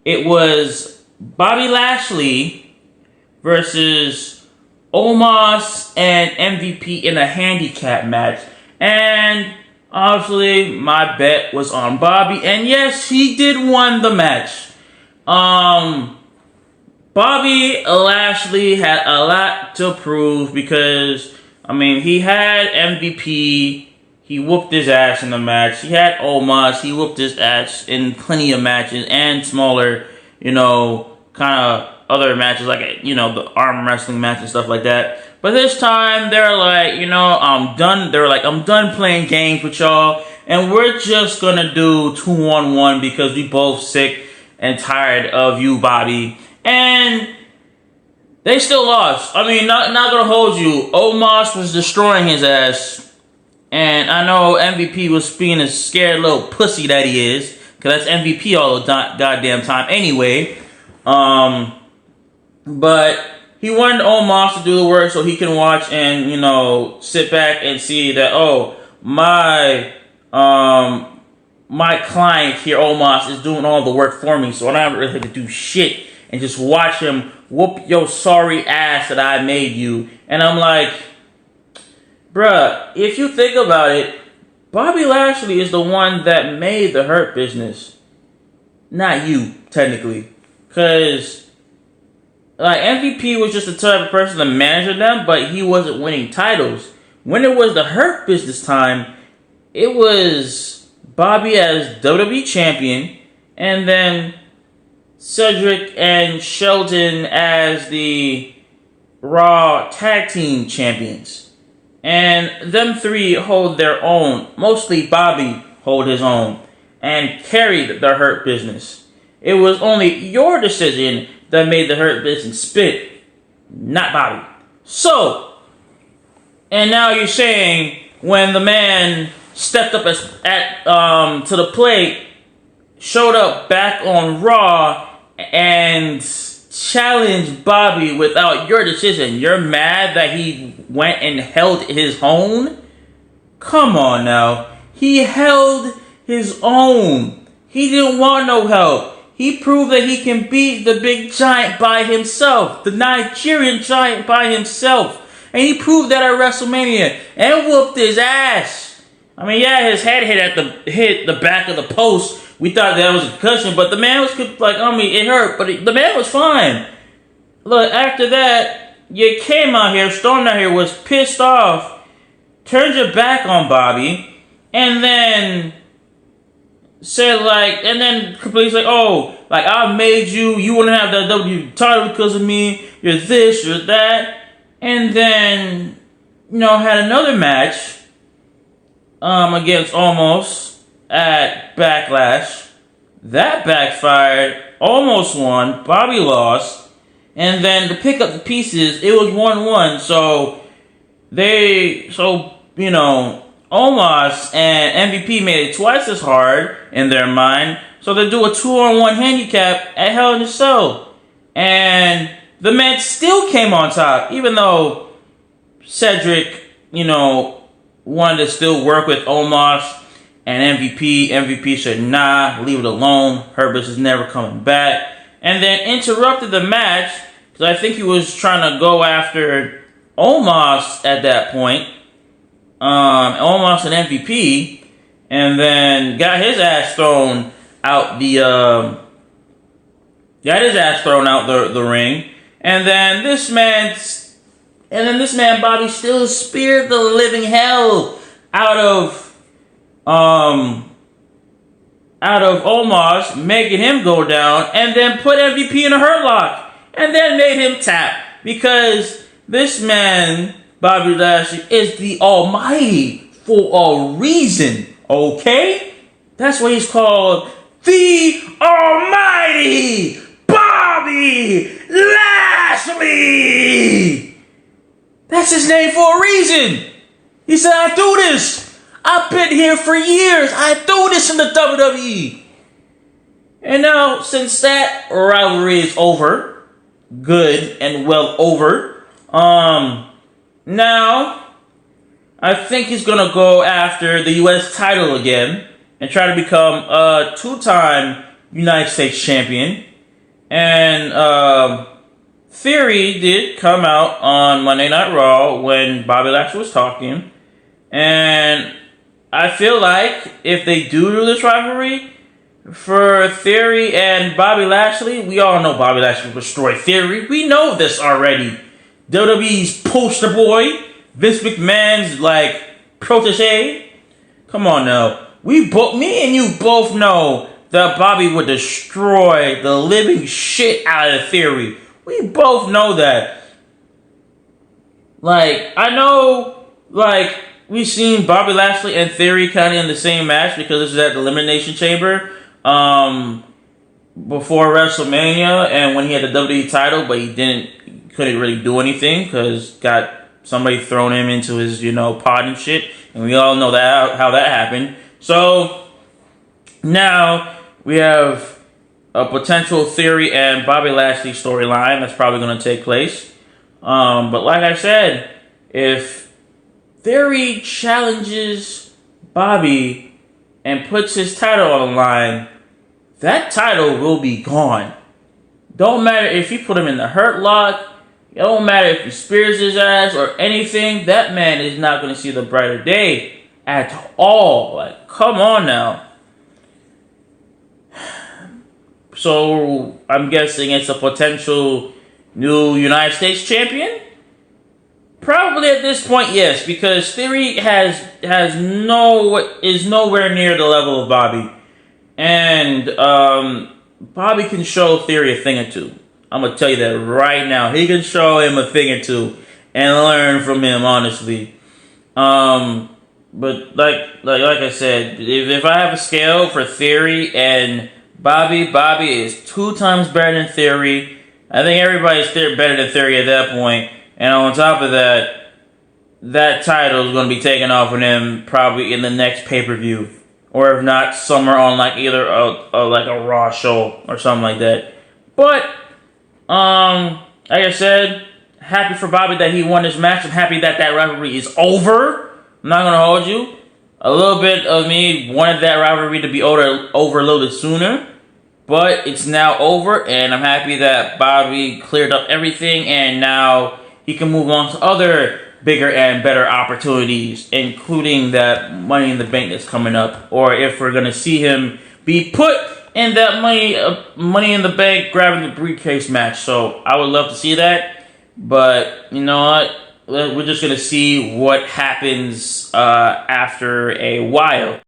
it was Bobby Lashley versus Omos and MVP in a handicap match. And obviously, my bet was on Bobby. And yes, he did win the match. Bobby Lashley had a lot to prove because, he had MVP. He whooped his ass in the match. He had Omos. He whooped his ass in plenty of matches and smaller, kind of other matches like, the arm wrestling match and stuff like that. But this time, they're like, I'm done. They're like, I'm done playing games with y'all. And we're just going to do 2-on-1 because we both sick and tired of you, Bobby. And they still lost. Not going to hold you. Omos was destroying his ass. And I know MVP was being a scared little pussy that he is. Because that's MVP all the goddamn time anyway. But he wanted Omos to do the work so he can watch and, sit back and see that, my client here, Omos, is doing all the work for me. So I don't really have to do shit and just watch him whoop your sorry ass that I made you. And I'm like, bruh, if you think about it, Bobby Lashley is the one that made the Hurt Business. Not you, technically. Because, MVP was just the type of person to manage them, but he wasn't winning titles. When it was the Hurt Business time, it was Bobby as WWE Champion, and then Cedric and Shelton as the Raw Tag Team Champions. And them three hold their own. Mostly Bobby hold his own and carried the Hurt Business. It was only your decision that made the Hurt Business spit, not Bobby. So, and now you're saying when the man stepped up to the plate, showed up back on Raw and challenged Bobby without your decision, you're mad that he went and held his own? Come on now. He held his own. He didn't want no help. He proved that he can beat the big giant by himself, the Nigerian giant by himself. And he proved that at WrestleMania and whooped his ass. His head hit the back of the post. We thought that was a concussion, but the man was it hurt, but the man was fine. Look, after that, you came out here, stormed out here, was pissed off, turned your back on Bobby, and then said completely I made you, you wouldn't have that W title because of me, you're this, you're that, and then, had another match, against Omos at Backlash. That backfired, Omos won, Bobby lost, and then to pick up the pieces, it was 1-1, Omos and MVP made it twice as hard in their mind, so they do a 2-on-1 handicap at Hell in a Cell. And the man still came on top, even though Cedric, wanted to still work with Omos and MVP. MVP said, nah, leave it alone. Herbert is never coming back. And then interrupted the match, because I think he was trying to go after Omos at that point. Omos and MVP, and then got his ass thrown out the ring, and then this man Bobby still speared the living hell out of Omos, making him go down, and then put MVP in a hurt lock, and then made him tap, because this man Bobby Lashley is the Almighty for a reason, okay? That's why he's called the Almighty Bobby Lashley! That's his name for a reason! He said, I do this! I've been here for years! I do this in the WWE! And now, since that rivalry is over, good and well over, now, I think he's going to go after the U.S. title again and try to become a 2-time United States champion. And Theory did come out on Monday Night Raw when Bobby Lashley was talking. And I feel like if they do this rivalry for Theory and Bobby Lashley, we all know Bobby Lashley will destroy Theory. We know this already. WWE's poster boy, Vince McMahon's like protege. Come on now. Me and you both know that Bobby would destroy the living shit out of Theory. We both know that. Like, I know, like, we've seen Bobby Lashley and Theory kind of in the same match because this is at the Elimination Chamber before WrestleMania and when he had the WWE title, but he couldn't really do anything because got somebody thrown him into his, pod and shit. And we all know that how that happened. So now we have a potential Theory and Bobby Lashley storyline that's probably going to take place. But like I said, if Theory challenges Bobby and puts his title on the line, that title will be gone. Don't matter if you put him in the Hurt Lock. It don't matter if he spears his ass or anything. That man is not going to see the brighter day at all. Like, come on now. So, I'm guessing it's a potential new United States champion? Probably at this point, yes, because Theory is nowhere near the level of Bobby. And Bobby can show Theory a thing or two. I'm going to tell you that right now. He can show him a thing or two and learn from him, honestly. But like I said, if I have a scale for Theory and Bobby is 2 times better than Theory. I think everybody's better than Theory at that point. And on top of that, that title is going to be taken off of him probably in the next pay-per-view. Or if not, somewhere on like either like a Raw show or something like that. But, like I said, happy for Bobby that he won this match. I'm happy that rivalry is over. I'm not going to hold you. A little bit of me wanted that rivalry to be over a little bit sooner. But it's now over, and I'm happy that Bobby cleared up everything, and now he can move on to other bigger and better opportunities, including that Money in the Bank that's coming up, or if we're going to see him be put in that Money in the Bank grabbing the briefcase match. So I would love to see that, but you know what? We're just going to see what happens after a while.